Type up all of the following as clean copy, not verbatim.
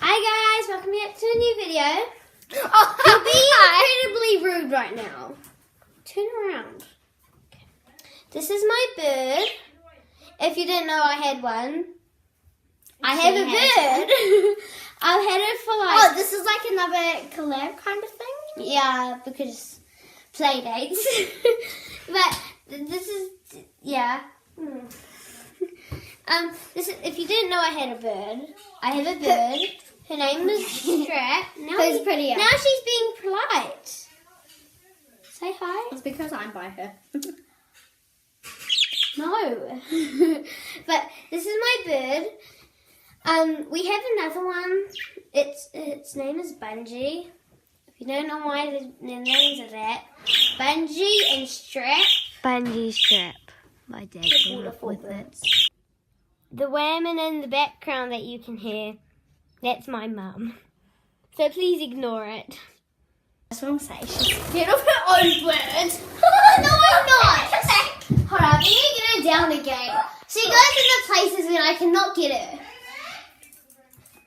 Hi guys, welcome back to a new video. Oh, You're being incredibly rude right now. Turn around. Okay. This is my bird. If you didn't know I had one. I have a bird. I've had it for like... Oh, this is like another collab kind of thing? Yeah, because play dates. But this is... Yeah. This is, if you didn't know I had a bird, I have a bird. Her name is Strap. Who's prettier? Now she's being polite. Say hi. It's because I'm by her. No. But this is my bird. We have another one. Its name is Bungie. If you don't know why the names are that, Bungie and Strap. Bungee strap. My dad came up with it. The whammon in the background that you can hear, that's my mum. So please ignore it. I just want to say she's scared of her own bird. No, I'm not. Hold on, let me get her down again. She goes in the places when I cannot get her.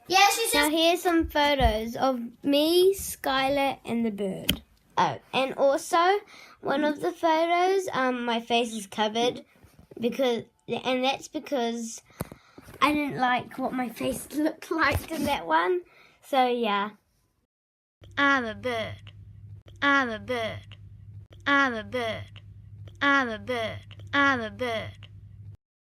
Yeah, she's Now just... here's some photos of me, Skylar, and the bird. Oh, and also one of the photos, my face is covered and that's because I didn't like what my face looked like in that one. So yeah. I'm a bird. I'm a bird. I'm a bird. I'm a bird. I'm a bird.